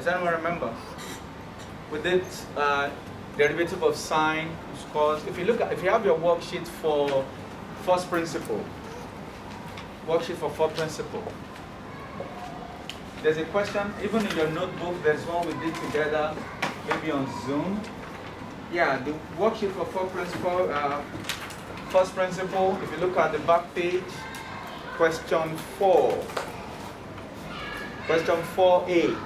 Does anyone remember? We did derivative of sine, cos. If you have your worksheet for first principle, there's a question, even in your notebook, there's one we did together, maybe on Zoom. Yeah, the worksheet for first principle, if you look at the back page, question 4. Question 4a.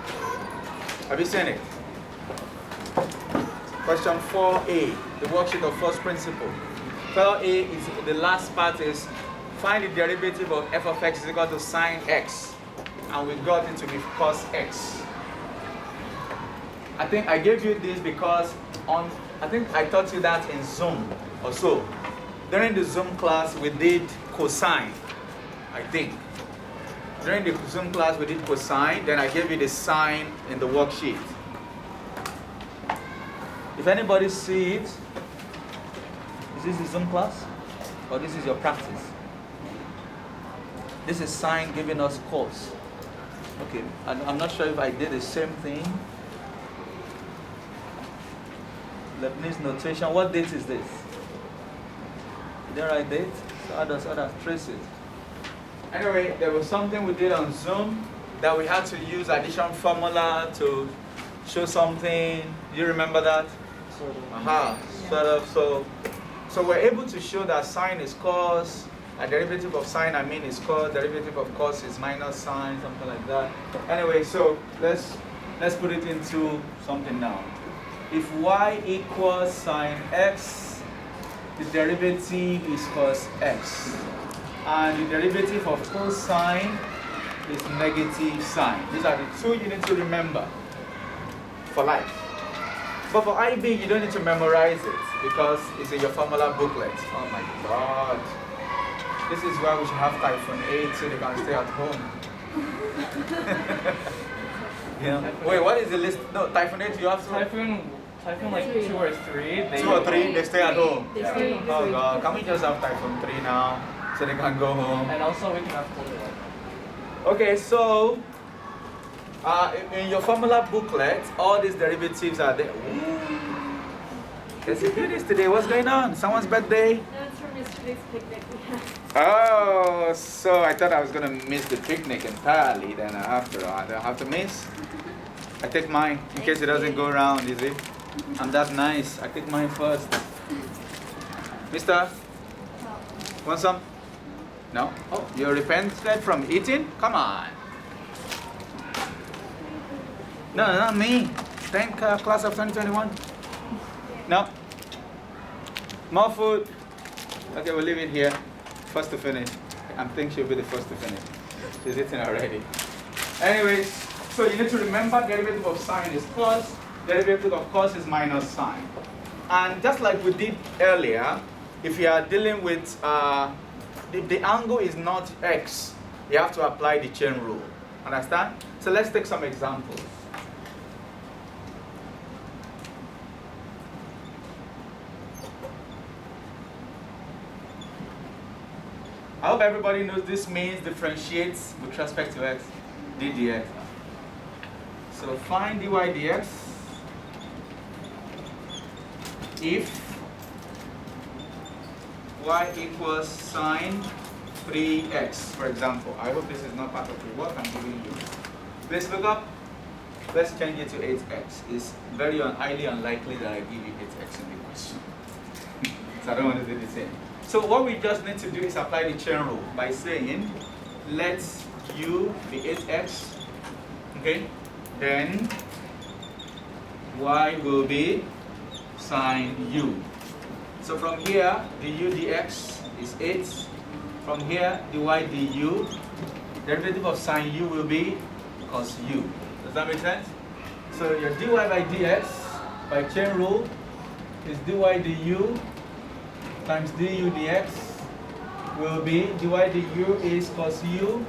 Have you seen it? Question 4a, the worksheet of first principle. 4a is the last part is find the derivative of f of x is equal to sine x. And we got it to be cos x. I think I gave you this because I think I taught you that in Zoom or so. During the Zoom class we did cosine, I think. During the Zoom class we did cosine, then I gave you the sine in the worksheet. If anybody see it, is this the Zoom class? Or this is your practice? This is sine giving us cos. Okay, I'm not sure if I did the same thing. Leibniz notation, what date is this? Is that right date? So others trace it. Anyway, there was something we did on Zoom that we had to use addition formula to show something. Do you remember that? Sort of. Aha, sort of. So we're able to show that sine is cos, a derivative of sine is cos, derivative of cos is minus sine, something like that. Anyway, so let's put it into something now. If y equals sine x, the derivative is cos x. And the derivative of cosine is negative sine. These are the two you need to remember for life. But for IB, you don't need to memorize it because it's in your formula booklet. Oh my God. This is why we should have typhoon 8 so they can stay at home. Yeah. Wait, what is the list? No, typhoon 8 you have to... Typhoon like 2 or 3. 2 or 3, they stay at home. They stay at home. Oh God, can we just have typhoon 3 now so they can go home? And also we can have cold water. Okay, so in your formula booklet, all these derivatives are there. There's a goodies today. What's going on? Someone's birthday? That's from yesterday's picnic we had. Oh, so I thought I was gonna miss the picnic entirely. Then I have to miss. I take mine in case it doesn't go around. You see, I'm that nice. I take mine first. Mister, want some? No? Oh, you repented from eating? Come on. No, not me. Thank class of 2021. No. More food. Okay, we'll leave it here. First to finish. I think she'll be the first to finish. She's eating already. Anyways, so you need to remember derivative of sine is cos, derivative of cos is minus sine. And just like we did earlier, if you are dealing with, if the angle is not x, you have to apply the chain rule. Understand? So let's take some examples. I hope everybody knows this means differentiates with respect to x, d dx. So find dy dx if y equals sine 3x, for example. I hope this is not part of the work I'm giving you. Let's look up. Let's change it to 8x. It's very highly unlikely that I give you 8x in the question. So I don't want to do the same. So what we just need to do is apply the chain rule by saying, let u be 8x, okay? Then y will be sine u. So from here, du dx is 8. From here, dy du, derivative of sine u will be cos u. Does that make sense? So your dy by dx by chain rule is dy du times du dx will be dy du is cos u,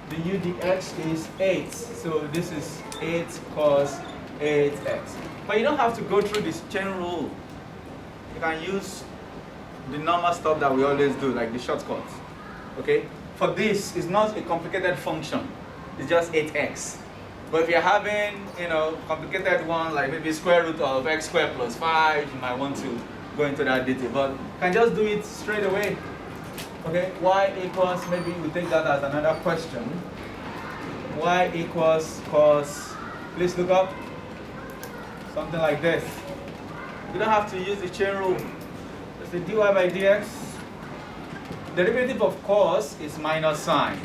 du dx is 8. So this is 8 cos 8x. But you don't have to go through this chain rule. You can use the normal stuff that we always do, like the shortcuts. Okay? For this, it's not a complicated function. It's just 8x. But if you're having, complicated one, like maybe square root of x squared plus 5, you might want to go into that detail. But you can just do it straight away. Okay, y equals, maybe we take that as another question. Y equals cos, please look up, something like this. You don't have to use the chain rule. It's the dy by dx. Derivative of cos is minus sine.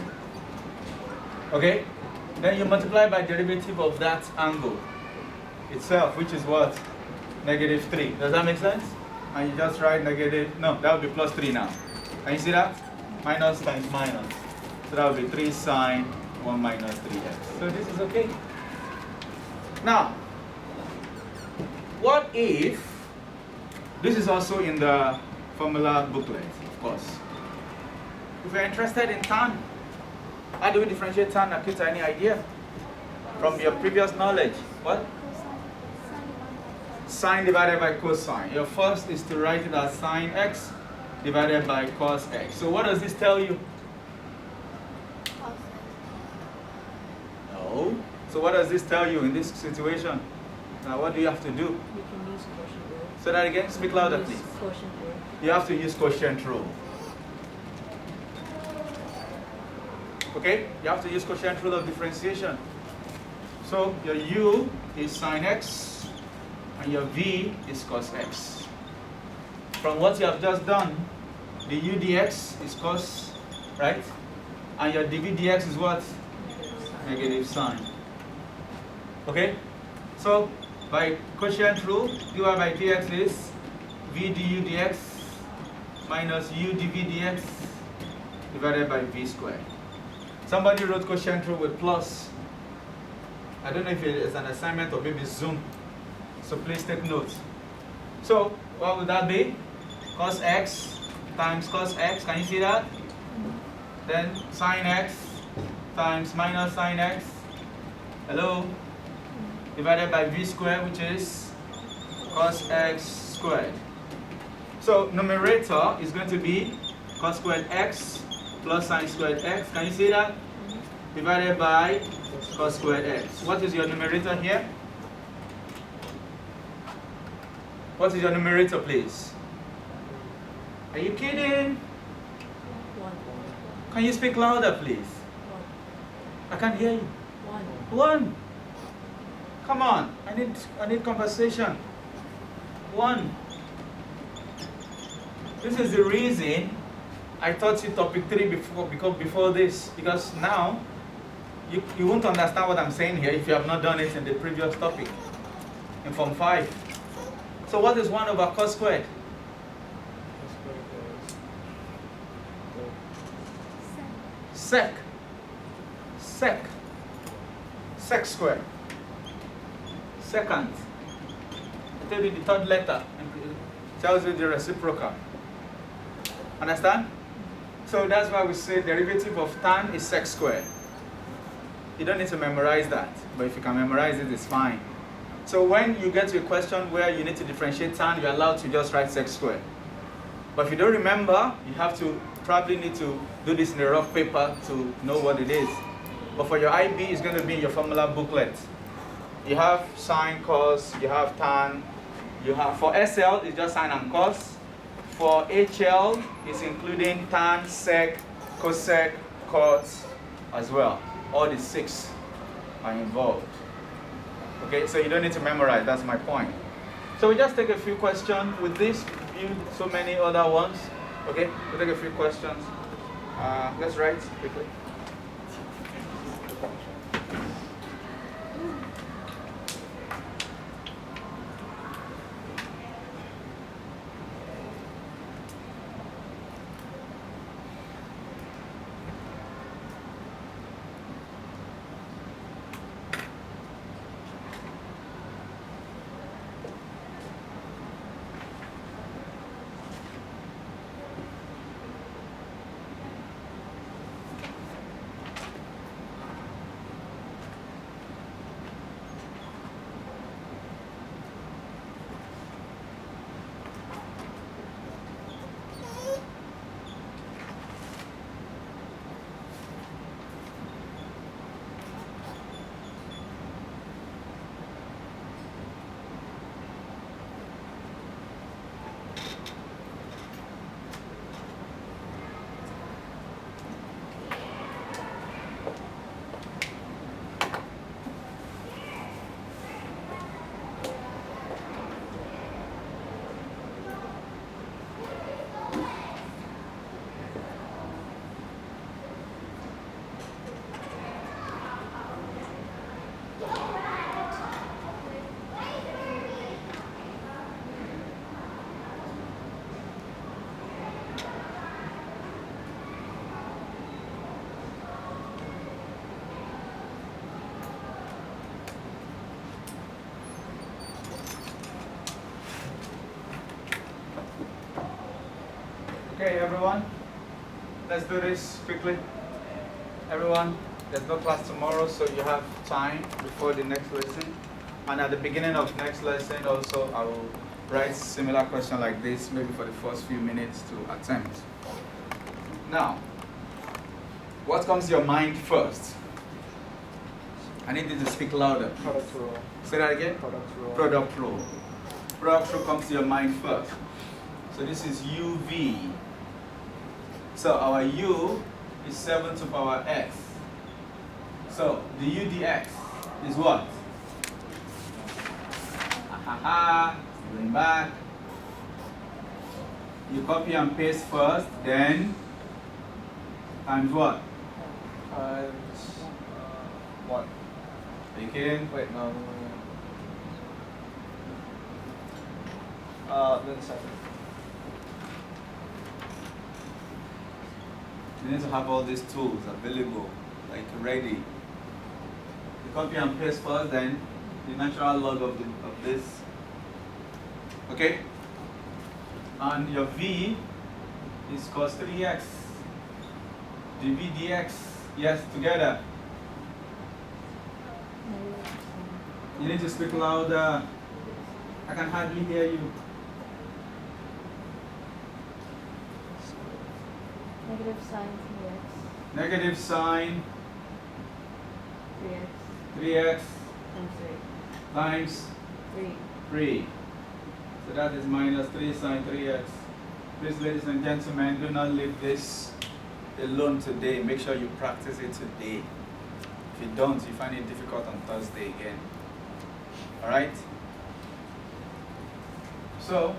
Okay? Then you multiply by derivative of that angle itself, which is what? -3. Does that make sense? And you just write no, that would be plus 3 now. Can you see that? Minus times minus. So that would be 3 sine 1 minus 3x. So this is okay. Now, what if, this is also in the formula booklet, of course. If you're interested in tan, how do we differentiate tan and acute? Any idea? From your previous knowledge. What? Sine divided by cosine. Your first is to write it as sine x divided by cos x. So what does this tell you? No. So what does this tell you in this situation? Now what do you have to do? You can use quotient rule. Say that again. Speak louder, please. Quotient rule. You have to use quotient rule. Okay? You have to use quotient rule of differentiation. So your u is sine x and your v is cos x. From what you have just done, the u dx is cos, right? And your dv dx is what? Negative sine. Okay? So by quotient rule, dy by dx is v du dx minus u dv dx divided by v squared. Somebody wrote quotient rule with plus. I don't know if it is an assignment or maybe Zoom. So please take note. So what would that be? Cos x times cos x. Can you see that? Then sine x times minus sine x. Hello? Divided by v squared, which is cos x squared. So numerator is going to be cos squared x plus sine squared x. Can you see that? Divided by cos squared x. What is your numerator here? What is your numerator, please? Are you kidding? 1. Can you speak louder, please? 1. I can't hear you. 1. 1. Come on. I need conversation. 1. This is the reason I taught you topic 3 before this, because now you won't understand what I'm saying here if you have not done it in the previous topic in Form 5. So what is 1 over cos squared? Sec. Sec. Sec squared. Secant. I tell you the third letter tells you the reciprocal. Understand? So that's why we say derivative of tan is sec squared. You don't need to memorize that, but if you can memorize it, it's fine. So when you get to a question where you need to differentiate tan, you're allowed to just write sec squared. But if you don't remember, you have to probably need to do this in a rough paper to know what it is. But for your IB, it's going to be in your formula booklet. You have sine, cos, you have tan, you have, for SL, it's just sine and cos. For HL, it's including tan, sec, cosec, cos as well. All the 6 are involved. Okay, so you don't need to memorize, that's my point. So we just take a few questions. With this, view so many other ones. Okay, we'll take a few questions. Let's write quickly. Okay, everyone, let's do this quickly. Everyone, there's no class tomorrow, so you have time before the next lesson. And at the beginning of next lesson also, I will write similar question like this, maybe for the first few minutes to attempt. Now, what comes to your mind first? I need you to speak louder. Product rule. Say that again? Product rule. Product rule. Product rule comes to your mind first. So this is UV. So our U is 7 to the power x. So the UDX is what? Going back. You copy and paste first, then times what? Times 1. Are you kidding? Wait, no. Then 7. You need to have all these tools available, like ready. You copy and paste first, then the natural log of this. Okay? And your V is cos 3x. The V dx, yes, together. You need to speak louder. I can hardly hear you. Negative sine 3x. Negative sine 3x 3x times times 3. 3. So that is minus 3 sine 3x. Please, ladies and gentlemen, do not leave this alone today. Make sure you practice it today. If you don't, you find it difficult on Thursday again. Alright? So,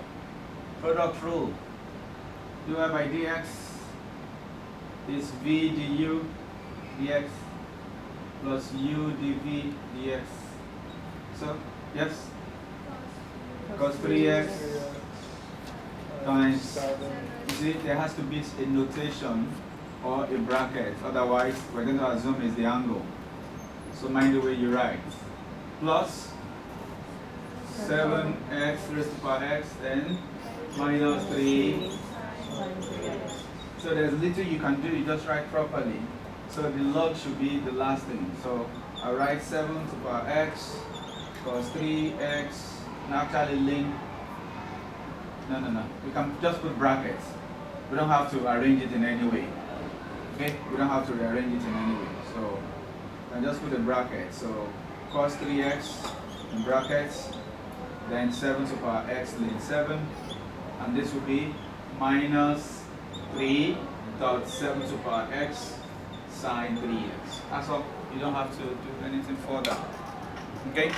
product rule. dy by dx is v du dx plus u dv dx. So, yes? Cos 3x times, 7. you see, there has to be a notation or a bracket, otherwise we're going to assume it's the angle. So mind the way you write. Plus 7x raised to the power x, then minus 3. Sine 3x. So there's little you can do, you just write properly. So the log should be the last thing. So I write 7 to the power x cos 3x. Now actually link. No. We can just put brackets. We don't have to arrange it in any way. Okay? We don't have to rearrange it in any way. So I just put a bracket. So cos 3x in brackets, then 7 to the power x link 7, and this will be minus 3 dot 7 to the power x sine 3x. That's all. You don't have to do anything further. Okay?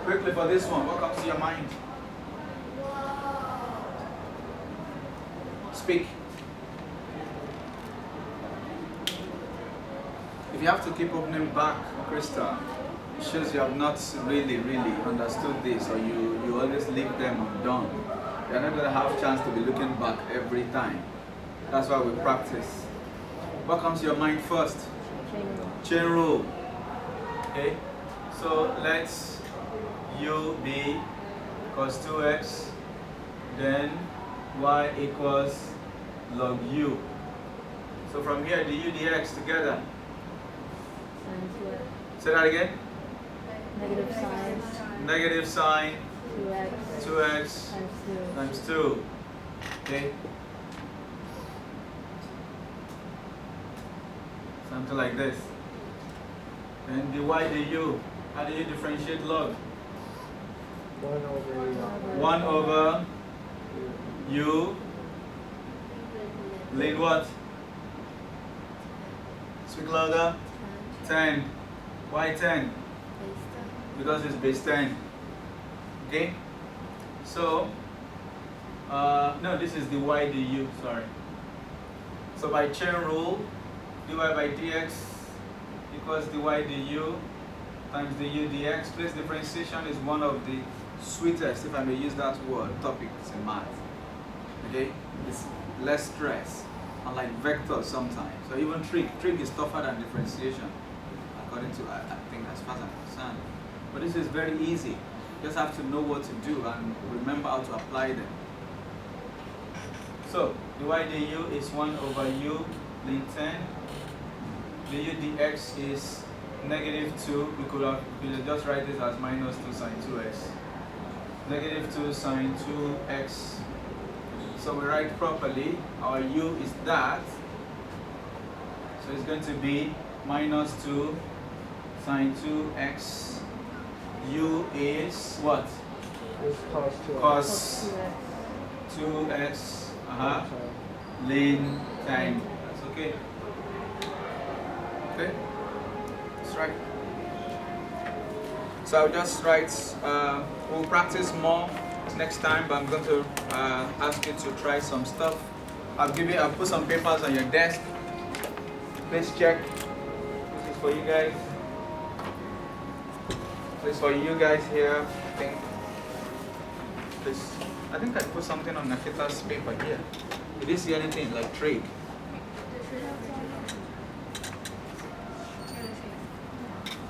Quickly for this one, what comes to your mind? Speak. If you have to keep opening back, Krista, it shows you have not really understood this, or you always leave them undone. You're not going to have a chance to be looking back every time. That's why we practice. What comes to your mind first? Chain rule. Chain rule. Okay, so let's u be cos 2x, then y equals log u. So from here, the u dx together. Sine 2x. Say that again. Negative sine Negative sine 2x 2x times 2. times 2. Okay. Something like this. Then dy du. How do you differentiate log? 1 over 1 over u ln what? Speak louder. 10. Why 10? Because it's base 10. Okay? So, no, this is the y du, sorry. So by chain rule, dy by dx equals dy du times the u dx. Place differentiation is one of the sweetest, if I may use that word, topics in math. Okay? It's less stress, unlike vectors sometimes. So even trig is tougher than differentiation, according to, I think, as far as I'm concerned. But this is very easy. You just have to know what to do and remember how to apply them. So dy du is 1 over u ln 10. Du dx is negative 2. We could just write this as minus 2 sine 2x. Negative 2 sine 2x. So we write properly, our u is that. So it's going to be minus 2 sine 2x. U is what? It's cos 2. Cos 2x. 2x. Ln 10. That's okay. Okay? That's right. So I'll just write, we'll practice more next time, but I'm going to ask you to try some stuff. I'll put some papers on your desk. Please check. This is for you guys. This is for you guys here. I think I put something on Nakita's paper here. Did you see anything like trig?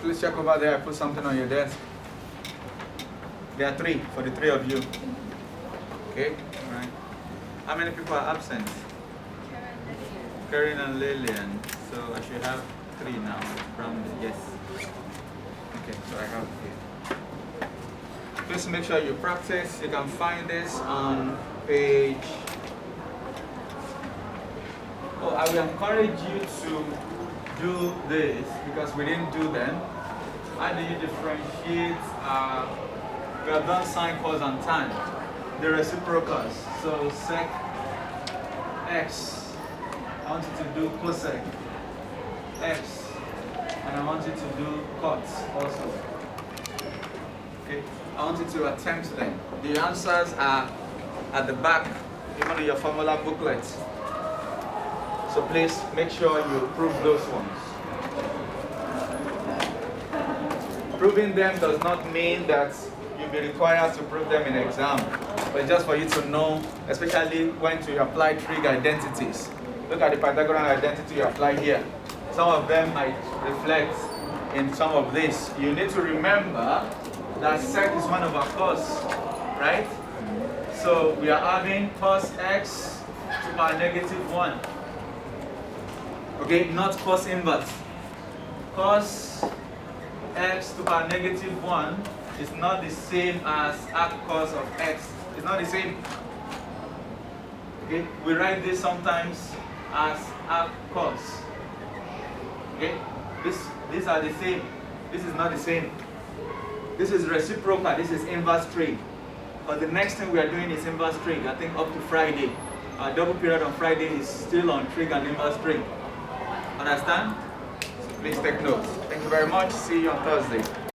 Please check over there. I put something on your desk. There are 3 for the 3 of you. Okay? Alright. How many people are absent? Karen and Lillian. So I should have 3 now. Rounded. Yes. Okay, so I have here. Please make sure you practice. You can find this on page. Oh, I will encourage you to do this because we didn't do them. How do you differentiate? We have done sine, cos, and tan. The reciprocals. So sec x. I want you to do cosec x, and I want you to do cot also. Okay. I want you to attempt them. The answers are at the back, even in your formula booklet. So please make sure you prove those ones. Proving them does not mean that you'll be required to prove them in exam, but just for you to know, especially when to apply trig identities. Look at the Pythagorean identity you apply here. Some of them might reflect in some of this. You need to remember that sec is 1 over cos, right? So we are having cos x to the power negative 1. Okay, not cos inverse. Cos x to the power negative 1 is not the same as arc cos of x. It's not the same. Okay, we write this sometimes as arc cos. Okay, these are the same. This is not the same. This is reciprocal. This is inverse trig. But the next thing we are doing is inverse trig. I think up to Friday. Our double period on Friday is still on trig and inverse trig. Understand? So please take notes. Thank you very much. See you on Thursday.